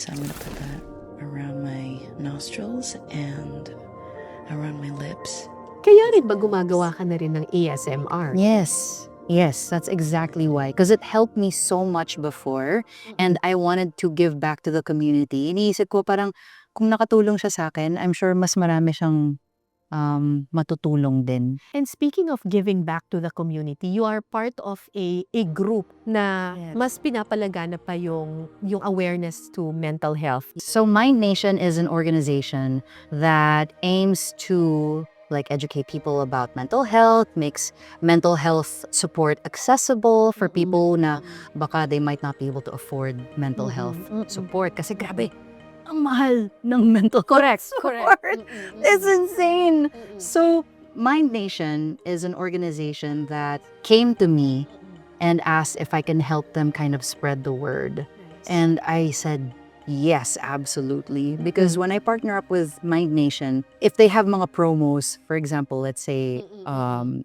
So I'm gonna put that around my nostrils and around my lips. Kaya rin ba gumagawa ka na rin ng ASMR? Yes. Yes, that's exactly why. Because it helped me so much before and I wanted to give back to the community. Iniisip ko parang kung nakatulong siya sa akin, I'm sure mas marami siyang matutulong din. And speaking of giving back to the community, you are part of a group na Yes. mas pinapalagana pa yung awareness to mental health. So Mind Nation is an organization that aims to educate people about mental health, makes mental health support accessible for people na baka they might not be able to afford mental health support. Kasi grabe, ang mahal ng mental health support. It's insane. So Mind Nation is an organization that came to me and asked if I can help them kind of spread the word. And I said, yes, absolutely. Because when I partner up with Mind Nation, if they have mga promos, for example, let's say,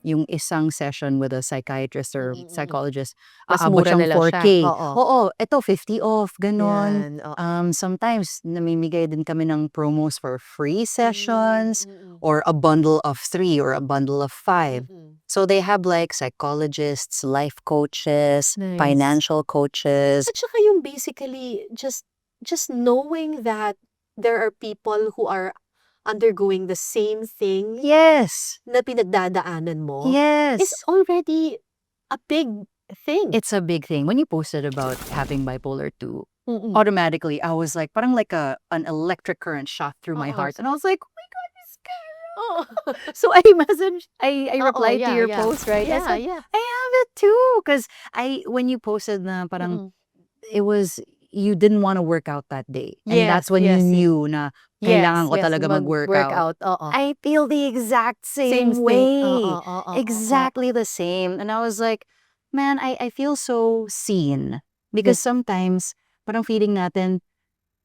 yung isang session with a psychiatrist or psychologist, Mas aabot mura siyang na lang 4K. siya. Oo. Oo, ito 50 off, ganon. Yan, oo. Sometimes, namimigay din kami ng promos for free sessions or a bundle of 3 or a bundle of 5. So they have psychologists, life coaches, Nice. financial coaches. At saka yung basically just knowing that there are people who are undergoing the same thing Yes. na pinagdadaanan mo Yes. is already a big thing. It's a big thing. When you posted about having bipolar 2, Mm-mm. automatically I was like, parang an electric current shot through my Oo. heart. And I was like, oh my God, Miss Cara. Oo. So I messaged, I replied to yeah, your yeah. post, right? I Yeah, said, yeah. I have it too. Because when you posted na parang, it was, you didn't want to work out that day. And Yes, that's when yes. you knew na kailangan ko talaga mag-workout. Oo. I feel the exact Same same thing. way. Oo, oo, oo, Exactly the same. And I was like, man, I feel so seen. Because sometimes, parang feeling natin,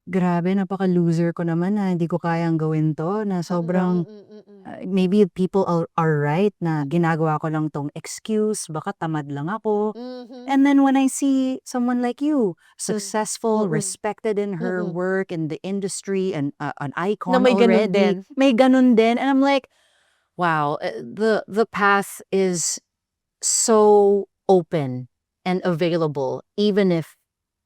grabe, napaka-loser ko naman na hindi ko kayang gawin to. Na sobrang, maybe people are right na ginagawa ko lang tong excuse, baka tamad lang ako. And then when I see someone like you, successful, respected in her work, in the industry, and an icon Na may ganun already. din. May ganun din. And I'm like, wow, the path is so open and available, even if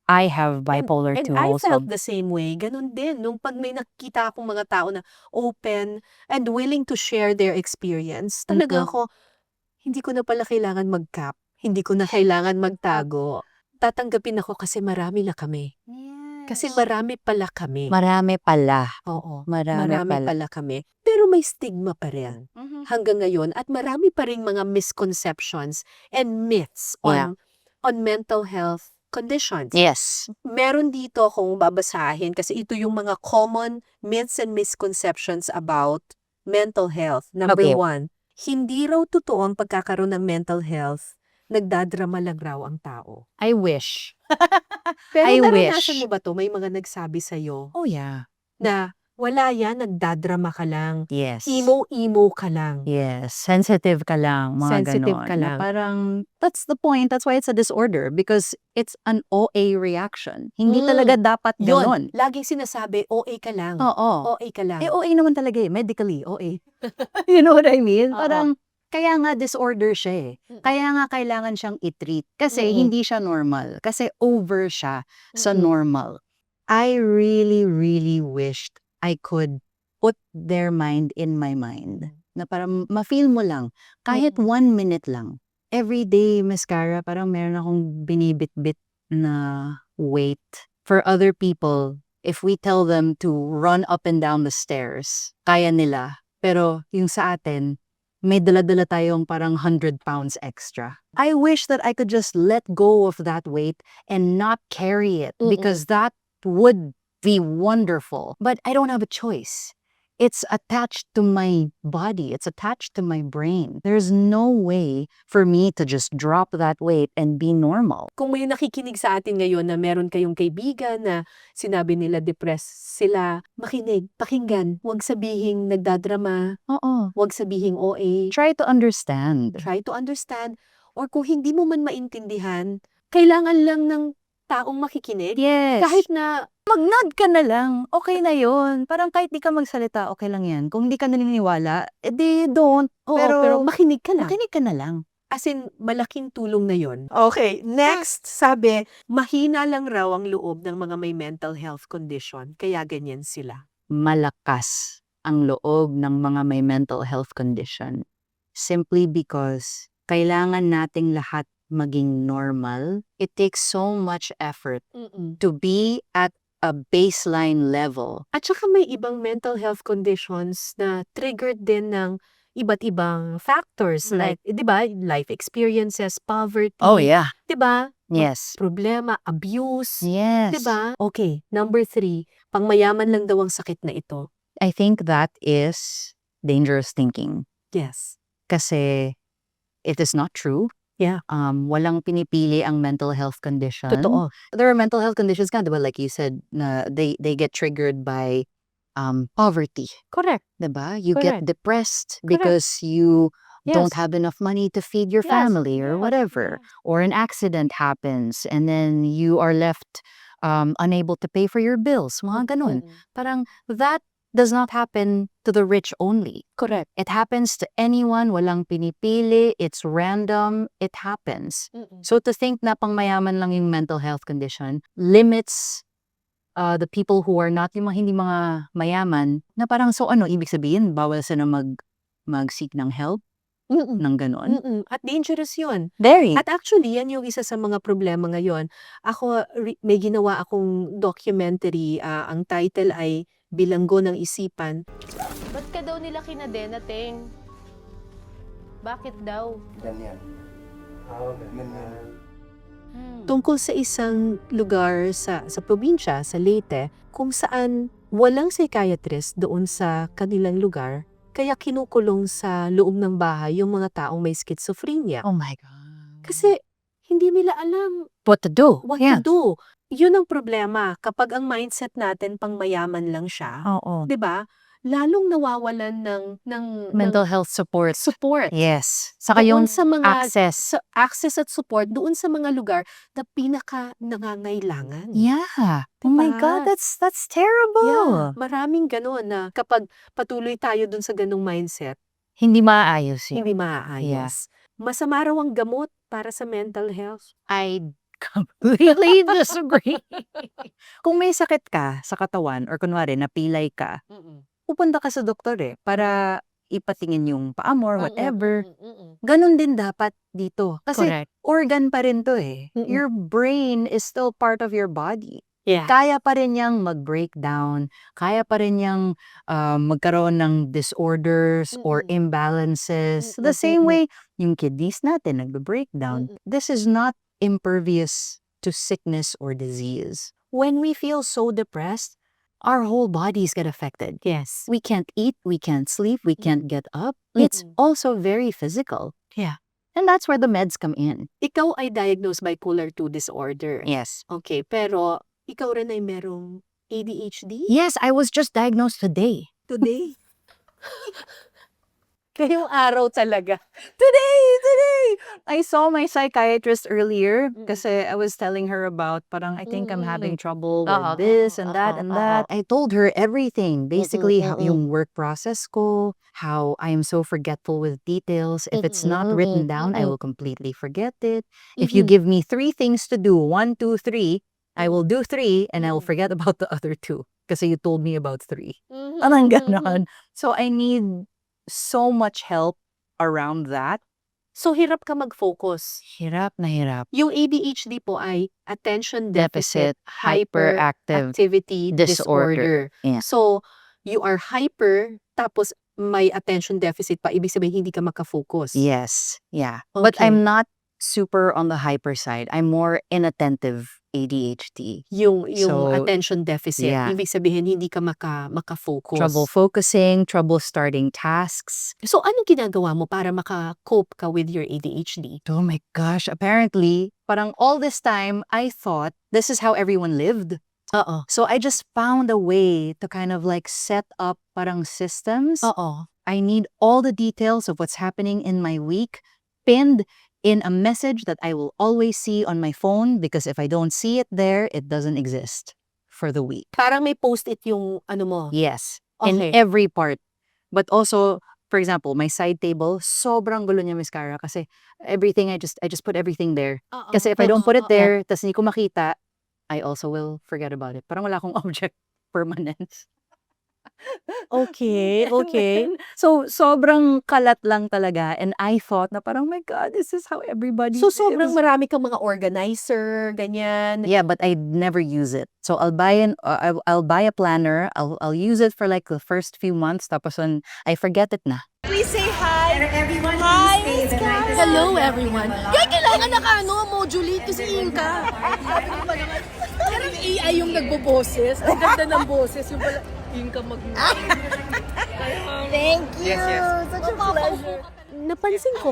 I have bipolar And 2 I also. felt the same way. Ganun din. Nung pag may nakikita akong mga tao na open and willing to share their experience, talaga ako, hindi ko na pala kailangan mag-cap. Hindi ko na kailangan magtago. Tatanggapin ako kasi marami na kami. Kasi marami pala kami. Marami pala. Oo. Marami pala. pala kami. Pero may stigma pa rin hanggang ngayon at marami pa rin mga misconceptions and myths on mental health conditions. Yes. Meron dito kung babasahin kasi ito yung mga common myths and misconceptions about mental health. Number Okay. 1, hindi raw totoo ang pagkakaroon ng mental health. Nagdadrama lang raw ang tao. I wish. Pero I naranasan wish. mo ba to? May mga nagsabi sa'yo Oh yeah. na wala yan, nagdadrama ka lang. Yes. Emo ka lang. Yes. Sensitive ka lang. Mga Sensitive ganon. ka Na lang. parang, that's the point. That's why it's a disorder. Because it's an OA reaction. Hindi talaga dapat ganon. Yun, laging sinasabi, OA ka lang. Oo. OA ka lang. OA naman talaga medically, OA. You know what I mean? Oo. Parang, kaya nga disorder siya Kaya nga kailangan siyang i-treat. Kasi hindi siya normal. Kasi over siya sa normal. I really, really wished I could put their mind in my mind. Na parang ma-feel mo lang. Kahit 1 minute lang. Every day, Miss Cara, parang meron akong binibit-bit na weight. For other people, if we tell them to run up and down the stairs, kaya nila. Pero yung sa atin, may dala-dala tayong parang 100 pounds extra. I wish that I could just let go of that weight and not carry it because that would be wonderful. But I don't have a choice. It's attached to my body. It's attached to my brain. There's no way for me to just drop that weight and be normal. Kung may nakikinig sa atin ngayon na meron kayong kaibigan na sinabi nila depressed sila, makinig, pakinggan. Huwag sabihing nagdadrama, Oo. huwag sabihing OA. Try to understand. Try to understand. Or kung hindi mo man maintindihan, kailangan lang ng taong makikinig. Yes. Kahit na, mag-nod ka na lang, okay na yun. Parang kahit di ka magsalita, okay lang yan. Kung di ka naniniwala, edi don't. oo, Pero, pero makinig ka lang. makinig ka na lang. As in, malaking tulong na yon. Okay, next, sabi, mahina lang raw ang loob ng mga may mental health condition, kaya ganyan sila. Malakas ang loob ng mga may mental health condition. Simply because kailangan nating lahat maging normal. It takes so much effort to be at a baseline level. At saka may ibang mental health conditions na triggered din ng iba't ibang factors like, di ba, life experiences, poverty, yeah. di ba, Yes. problema, abuse, Yes. di ba? Okay, number 3, pangmayaman lang daw ang sakit na ito. I think that is dangerous thinking. Yes. Kasi it is not true. Yeah. Walang pinipili ang mental health condition. Totoo. There are mental health conditions nga, diba? Like you said, na they get triggered by poverty. Correct. Diba? You Correct. get depressed Correct. because you don't Yes. have enough money to feed your Yes. family or Yes. whatever. Or an accident happens and then you are left unable to pay for your bills. Mga ganun. Parang that does not happen to the rich only. Correct. It happens to anyone, walang pinipili, it's random, it happens. So to think na pangmayaman lang yung mental health condition limits the people who are not, yung mga hindi mga mayaman, na parang so ano, ibig sabihin, bawal sila mag-seek ng help, ng ganon. At dangerous yun. Very. At actually, yan yung isa sa mga problema ngayon. Ako, may ginawa akong documentary. Ang title ay Bilanggo ng Isipan. Ba't ka daw nila kinadena, Teng? Bakit daw? Ganyan. Ganyan. Tungkol sa isang lugar sa probinsya, sa Leyte, kung saan walang psychiatrist doon sa kanilang lugar, kaya kinukulong sa loob ng bahay yung mga taong may schizophrenia. Oh my God. Kasi hindi nila alam What to do? what Yeah. to do. Yun ang problema kapag ang mindset natin pang mayaman lang siya. Oo. 'Di ba? Lalong nawawalan ng Mental health support. support. Yes. Saka yung Doon sa mga access. access at support doon sa mga lugar na pinaka nangangailangan. Yeah. Oh my Diba? God, that's terrible. Yeah, maraming gano'n na kapag patuloy tayo dun sa ganung mindset, Hindi maaayos yun. hindi maaayos. Masama raw ang gamot para sa mental health. I completely disagree. Kung may sakit ka sa katawan or kunwari napilay ka, pupunta ka sa doktor para ipatingin yung paa mo or whatever. Ganon din dapat dito. Kasi Correct. organ pa rin to eh. Mm-mm. Your brain is still part of your body. Yeah. Kaya pa rin niyang mag-breakdown. Kaya pa rin niyang magkaroon ng disorders or imbalances. The same way, yung kidneys natin nagbe-breakdown. This is not impervious to sickness or disease. When we feel so depressed, our whole bodies get affected. Yes. We can't eat, we can't sleep, we can't get up. It's also very physical. Yeah. And that's where the meds come in. Ikaw ay diagnosed bipolar 2 disorder. Yes. Okay, pero ikaw rin ay merong ADHD? Yes, I was just diagnosed today. Today? Ngayong araw talaga. Today! I saw my psychiatrist earlier kasi I was telling her about parang I think I'm having trouble with this and that and that. I told her everything. Basically, how yung work process ko, how I am so forgetful with details. If it's not written down, I will completely forget it. If you give me 3 things to do, 1, 2, 3, I will do 3 and I will forget about the other 2 kasi you told me about 3. Parang ganon. So I need so much help around that. So, hirap ka mag-focus. Hirap na hirap. Yung ADHD po ay Attention Deficit Hyperactive Hyperactivity Disorder. Disorder. Yeah. So, you are hyper, tapos may attention deficit pa. Ibig sabihin, hindi ka makafocus. Yes. Yeah. But Okay. I'm not super on the hyper side. I'm more inattentive ADHD. Yung So, attention deficit. yeah. Ibig sabihin, hindi ka makafocus. Trouble focusing, trouble starting tasks. So, anong ginagawa mo para maka-cope ka with your ADHD? Oh my gosh. Apparently, parang all this time, I thought this is how everyone lived. Oo. So I just found a way to kind of like set up parang systems. Oo. I need all the details of what's happening in my week pinned in a message that I will always see on my phone because if I don't see it there, it doesn't exist for the week. Parang may post-it yung ano mo. Yes. Okay. In every part. But also, for example, my side table, sobrang gulo niya, Miss Cara, kasi everything, I just put everything there. Kasi if I don't put it there, tas hindi ko makita, I also will forget about it. Parang wala akong object permanence. Okay, okay. So, sobrang kalat lang talaga. And I thought na parang, my God, this is how everybody So, sobrang lives. marami kang mga organizer, ganyan. Yeah, but I never use it. So I'll buy I'll buy a planner. I'll use it for like the first few months. Tapos when I forget it na. Please say hi! Hi, Miss Cara! Hello, everyone! Kaya kailangan modulate kasi Inka. Parang AI yung nagboboses. Ang ganda ng boses. Yung pala, Inka Thank you! Yes. Such a pleasure. Napansin ko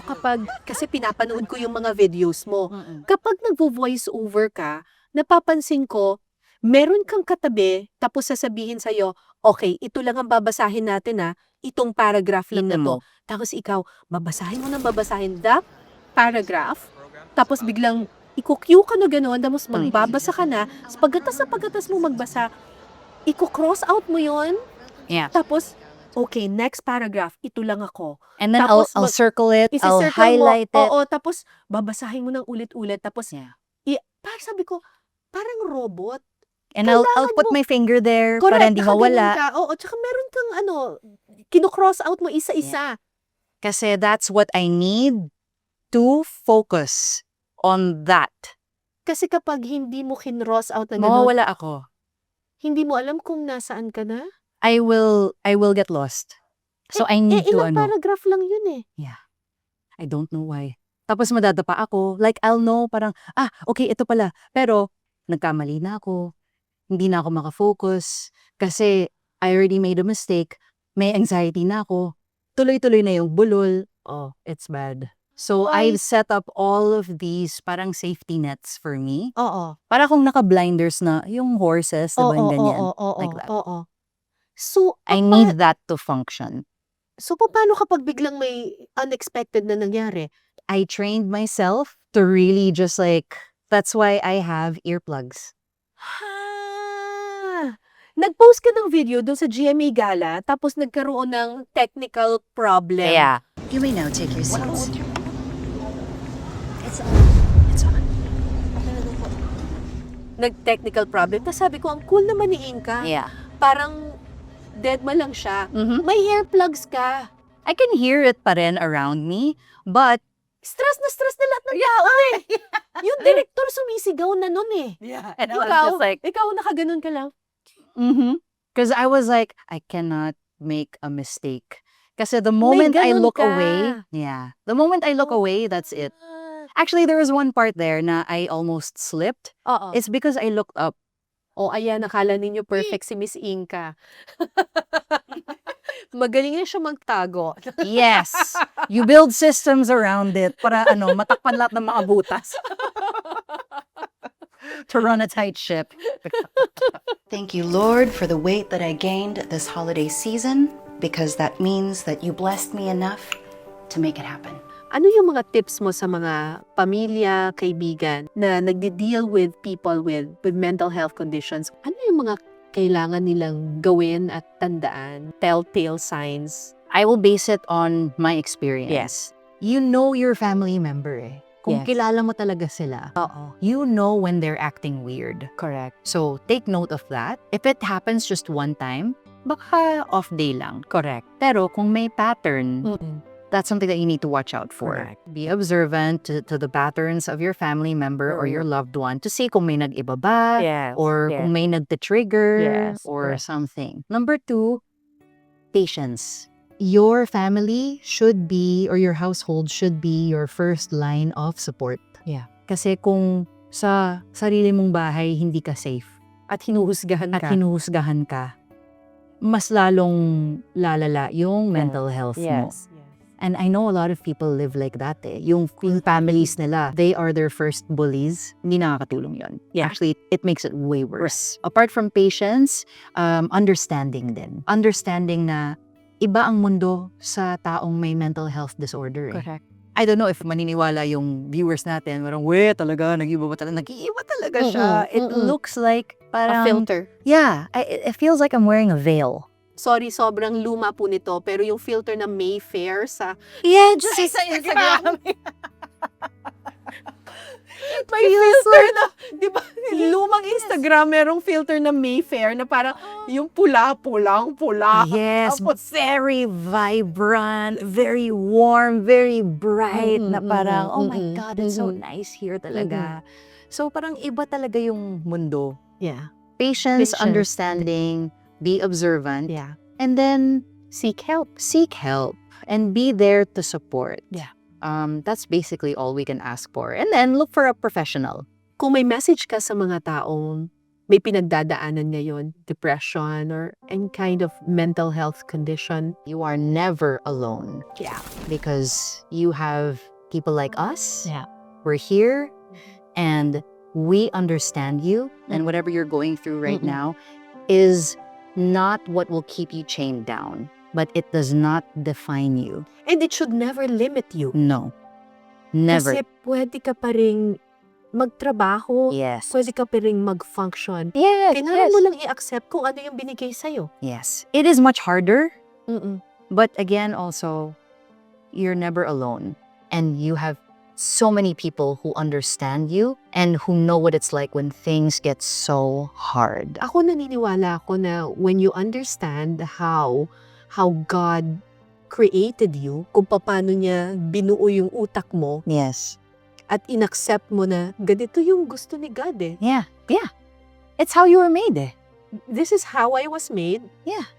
kasi pinapanood ko yung mga videos mo, kapag nagvo-voice over ka, napapansin ko, meron kang katabi, tapos sasabihin sa'yo, okay, ito lang ang babasahin natin itong paragraph lang na to. Tapos ikaw, babasahin mo ng babasahin that paragraph, tapos biglang iko-cue ka na gano'n, tapos magbabasa ka na, pagkatas mo magbasa, iko-cross out mo yon, Yeah. tapos, okay, next paragraph, ito lang ako. And then Tapos I'll circle it, I'll Isi-circle highlight mo, it. oo, tapos babasahin mo ng ulit-ulit, tapos, Yeah. parang sabi ko, parang robot. And I'll kailangan put mo- my finger there Correct, para hindi nakaganon mawala. ka. Oo, tsaka meron kang kino-cross out mo isa-isa. Kasi that's what I need to focus on that. Kasi kapag hindi mo kin-cross out na gano'n, Mawawala ako. hindi mo alam kung nasaan ka na. I will get lost. So I need to ilang paragraph lang yun I don't know why. Tapos madadapa ako. Like, I'll know parang, okay, ito pala. Pero, nagkamali na ako. Hindi na ako makafocus. Kasi, I already made a mistake. May anxiety na ako. Tuloy-tuloy na yung bulol. Oh, it's bad. So, Why? I've set up all of these parang safety nets for me. Oo. Para kung naka-blinders na yung horses, diba yung ganyan. Like that. Oo. So, I need that to function. So, paano kapag biglang may unexpected na nangyari? I trained myself to really just like, that's why I have earplugs. Nag-post ka ng video doon sa GMA Gala, tapos nagkaroon ng technical problem. You may now take your seats. Nag-technical problem. Tapos sabi ko, ang cool naman ni Inka. Yeah. Parang dead ma lang siya. Mhm. May earplugs ka. I can hear it pa rin around me, but Stress na lahat ng tao eh. Yung director sumisigaw na nun eh. and I was Ikaw, just like, ikaw nakaganon ka lang. because I was like, I cannot make a mistake. Kasi the moment I ganon look ka. away, the moment I look away, that's it. Actually, there was one part there na I almost slipped. Oo. It's because I looked up. Ayan, nakala ninyo perfect si Miss Inka. Magaling na siya magtago. Yes. You build systems around it para matakpan lahat ng mga butas. To run a tight ship. Thank you, Lord, for the weight that I gained this holiday season, because that means that you blessed me enough to make it happen. Ano yung mga tips mo sa mga pamilya, kaibigan na nagde-deal with people with mental health conditions? Ano yung mga kailangan nilang gawin at tandaan? Telltale signs? I will base it on my experience. Yes. You know your family member eh. Kung Yes. kilala mo talaga sila, Oo. you know when they're acting weird. Correct. So, take note of that. If it happens just one time, baka off day lang. Correct. Pero kung may pattern, Mm-mm. that's something that you need to watch out for. Correct. Be observant to the patterns of your family member or your loved one to see kung may nag-iba ba, Yes. or kung may nagte-trigger Yes, or correct. something. Number 2, patience. Your family should be, or your household should be your first line of support. Yeah. Kasi kung sa sarili mong bahay hindi ka safe At hinuhusgahan at ka. hinuhusgahan ka, mas lalong lalala yung mental health mo. Yes. And I know a lot of people live like that eh. Yung families nila, they are their first bullies. Hindi nakakatulong yun. Yeah. Actually, it makes it way worse. Apart from patience, understanding din. Understanding na iba ang mundo sa taong may mental health disorder eh. Correct. I don't know if maniniwala yung viewers natin. Parang, talaga, nag-iiba ba talaga? Nag-iiba talaga siya. It looks like, A parang, filter. yeah, it feels like I'm wearing a veil. Sorry, sobrang luma po nito, pero yung filter na Mayfair sa Yeah, sa Instagram. May filter na, di ba, lumang Instagram, merong filter na Mayfair na parang yung pula. Yes, Tapos, very vibrant, very warm, very bright, na parang, oh my God, it's so nice here talaga. So parang iba talaga yung mundo. yeah, Patience, Patience. understanding, be observant, yeah. and then Seek help. seek help and be there to support. Yeah. That's basically all we can ask for. And then look for a professional. Kung may message ka sa mga taong may pinagdadaanan ngayon, depression or any kind of mental health condition, You are never alone yeah, because you have people like us. Yeah. We're here and we understand you, and whatever you're going through right now is not what will keep you chained down, but it does not define you. and it should never limit you. No. Never. Kasi pwede ka pa rin magtrabaho, Yes. pwede ka pa rin mag-function. Yes. Kailangan mo lang i-accept kung ano yung binigay sa'yo. Yes. It is much harder, Mm-mm. but again, also, you're never alone. And you have so many people who understand you and who know what it's like when things get so hard. Ako naniniwala ako na when you understand how God created you, kung paano niya binuo yung utak mo, Yes. at inaccept mo na ganito yung gusto ni God eh. Yeah. Yeah. It's how you were made. Eh. This is how I was made. Yeah.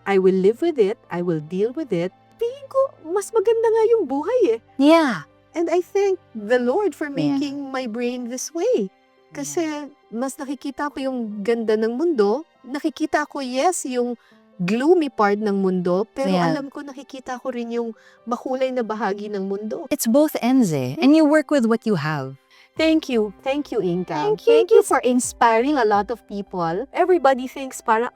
I will live with it. I will deal with it. Tingin ko, mas maganda nga yung buhay eh. Yeah. And I thank the Lord for Yeah. making my brain this way. Kasi mas nakikita ko yung ganda ng mundo. Nakikita ko, yes, yung gloomy part ng mundo. Pero Yeah. alam ko, nakikita ko rin yung makulay na bahagi ng mundo. It's both ends eh. And you work with what you have. Thank you. Thank you, Inka. Thank you. Thank you for inspiring a lot of people. Everybody thinks para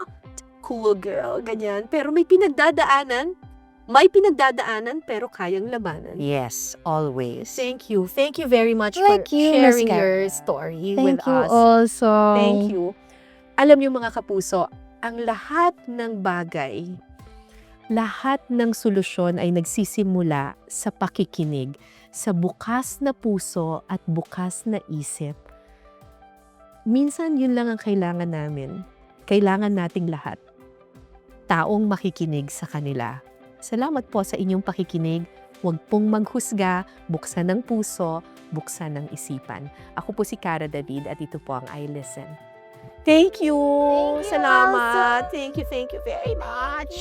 cool girl, ganyan. Pero may pinagdadaanan, pero kayang labanan. Yes, always. Thank you. Thank you very much Thank for you, sharing Miss Kat. your story with Thank you us. also. Thank you. Alam niyo mga kapuso, ang lahat ng bagay, lahat ng solusyon ay nagsisimula sa pakikinig, sa bukas na puso at bukas na isip. Minsan yun lang ang kailangan namin. Kailangan nating lahat. Taong makikinig sa kanila. Salamat po sa inyong pakikinig. Huwag pong maghusga, buksan ng puso, buksan ng isipan. Ako po si Cara David at ito po ang I Listen. Thank you! Salamat! Thank you very much!